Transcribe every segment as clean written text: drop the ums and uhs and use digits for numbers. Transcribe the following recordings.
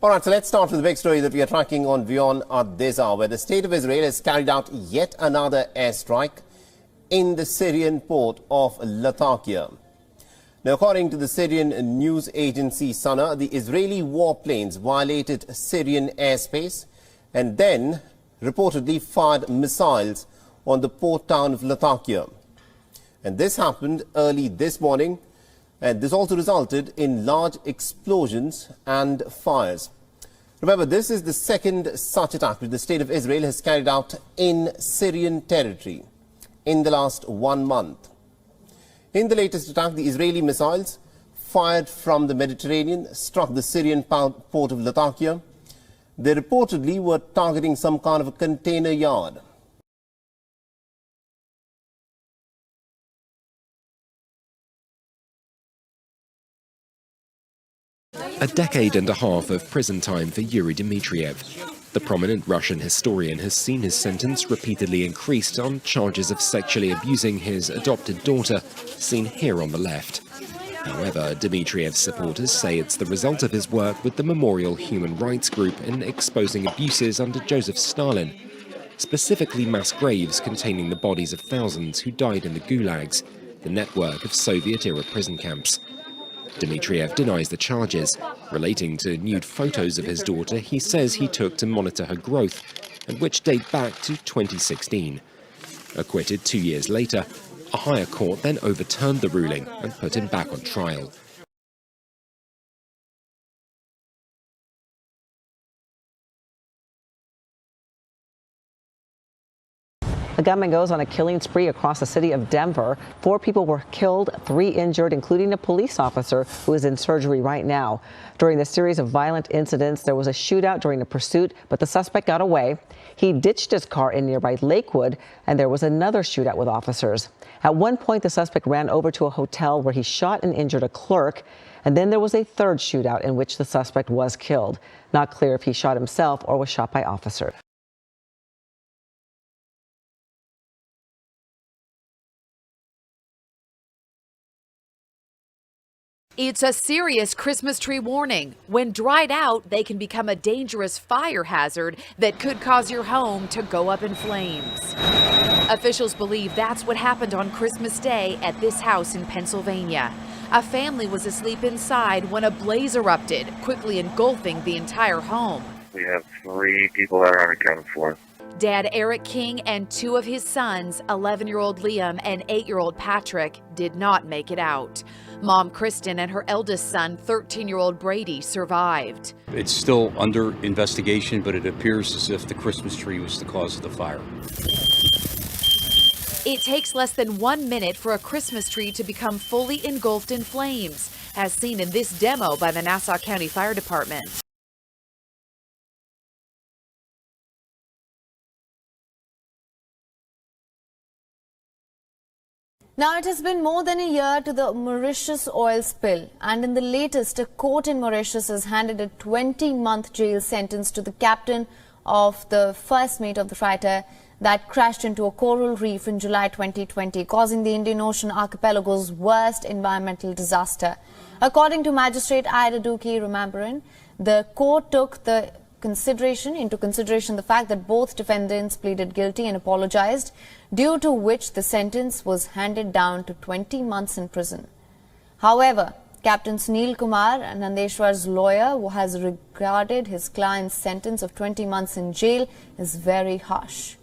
All right, so let's start with the big story that we are tracking on WION at this hour, where the state of Israel has carried out yet another airstrike in the Syrian port of Latakia. Now, according to the Syrian news agency Sana, the Israeli warplanes violated Syrian airspace and then reportedly fired missiles on the port town of Latakia. And this happened early this morning, and this also resulted in large explosions and fires. Remember, this is the second such attack which the state of Israel has carried out in Syrian territory in the last 1 month. In the latest attack, the Israeli missiles fired from the Mediterranean struck the Syrian port of Latakia. They reportedly were targeting some kind of a container yard. A decade and a half of prison time for Yuri Dmitriev. The prominent Russian historian has seen his sentence repeatedly increased on charges of sexually abusing his adopted daughter, seen here on the left. However, Dmitriev's supporters say it's the result of his work with the Memorial Human Rights Group in exposing abuses under Joseph Stalin, specifically mass graves containing the bodies of thousands who died in the Gulags, the network of Soviet-era prison camps. Dmitriev denies the charges. Relating to nude photos of his daughter he says he took to monitor her growth, and which date back to 2016. Acquitted 2 years later, a higher court then overturned the ruling and put him back on trial. The gunman goes on a killing spree across the city of Denver. 4 people were killed, 3 injured, including a police officer who is in surgery right now. During the series of violent incidents, there was a shootout during a pursuit, but the suspect got away. He ditched his car in nearby Lakewood, and there was another shootout with officers. At one point, the suspect ran over to a hotel where he shot and injured a clerk, and then there was a third shootout in which the suspect was killed. Not clear if he shot himself or was shot by officers. It's a serious Christmas tree warning. When dried out, they can become a dangerous fire hazard that could cause your home to go up in flames. Officials believe that's what happened on Christmas Day at this house in Pennsylvania. A family was asleep inside when a blaze erupted, quickly engulfing the entire home. We have 3 people that are unaccounted for. Dad Eric King and 2 of his sons, 11-year-old Liam and 8-year-old Patrick, did not make it out. Mom Kristen and her eldest son, 13-year-old Brady, survived. It's still under investigation, but it appears as if the Christmas tree was the cause of the fire. It takes less than 1 minute for a Christmas tree to become fully engulfed in flames, as seen in this demo by the Nassau County Fire Department. Now, it has been more than a year to the Mauritius oil spill, and in the latest, a court in Mauritius has handed a 20-month jail sentence to the captain of the first mate of the freighter that crashed into a coral reef in July 2020, causing the Indian Ocean archipelago's worst environmental disaster. According to Magistrate Ida Duki Rememberin, the court took into consideration the fact that both defendants pleaded guilty and apologized, due to which the sentence was handed down to 20 months in prison. However, Captain Sunil Kumar, Nandeshwar's lawyer, who has regarded his client's sentence of 20 months in jail as very harsh.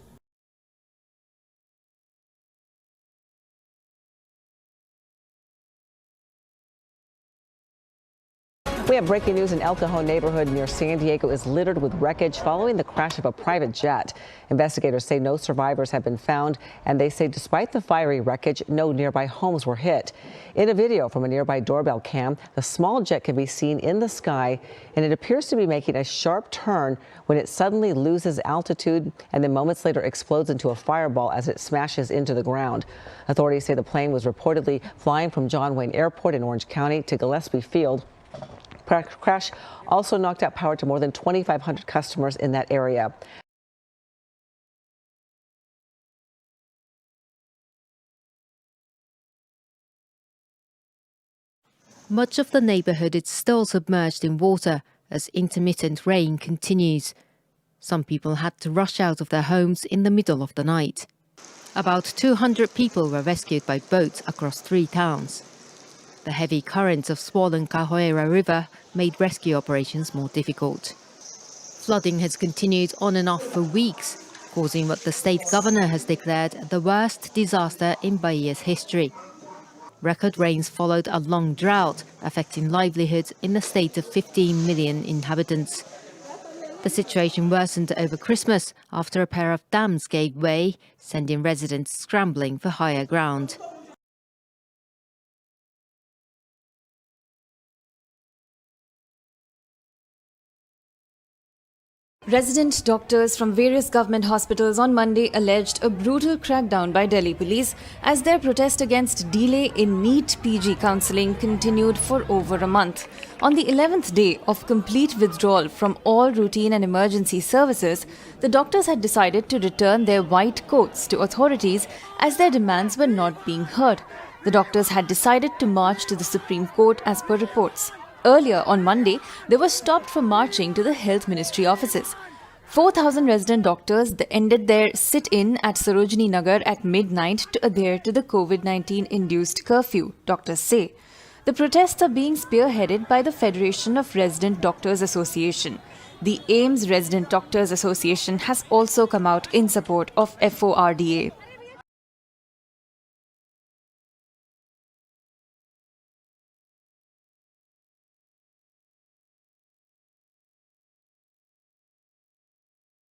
We have breaking news. In El Cajon neighborhood near San Diego is littered with wreckage following the crash of a private jet. Investigators say no survivors have been found, and they say despite the fiery wreckage, no nearby homes were hit. In a video from a nearby doorbell cam, the small jet can be seen in the sky, and it appears to be making a sharp turn when it suddenly loses altitude and then moments later explodes into a fireball as it smashes into the ground. Authorities say the plane was reportedly flying from John Wayne Airport in Orange County to Gillespie Field. Crash also knocked out power to more than 2,500 customers in that area. Much of the neighborhood is still submerged in water as intermittent rain continues. Some people had to rush out of their homes in the middle of the night. About 200 people were rescued by boats across 3 towns. The heavy currents of swollen Cachoeira River made rescue operations more difficult. Flooding has continued on and off for weeks, causing what the state governor has declared the worst disaster in Bahia's history. Record rains followed a long drought, affecting livelihoods in the state of 15 million inhabitants. The situation worsened over Christmas after a pair of dams gave way, sending residents scrambling for higher ground. Resident doctors from various government hospitals on Monday alleged a brutal crackdown by Delhi police as their protest against delay in NEET PG counselling continued for over a month. On the 11th day of complete withdrawal from all routine and emergency services, the doctors had decided to return their white coats to authorities as their demands were not being heard. The doctors had decided to march to the Supreme Court as per reports. Earlier on Monday, they were stopped from marching to the Health Ministry offices. 4,000 resident doctors ended their sit-in at Sarojini Nagar at midnight to adhere to the COVID-19 induced curfew, doctors say. The protests are being spearheaded by the Federation of Resident Doctors Association. The AIMS Resident Doctors Association has also come out in support of FORDA.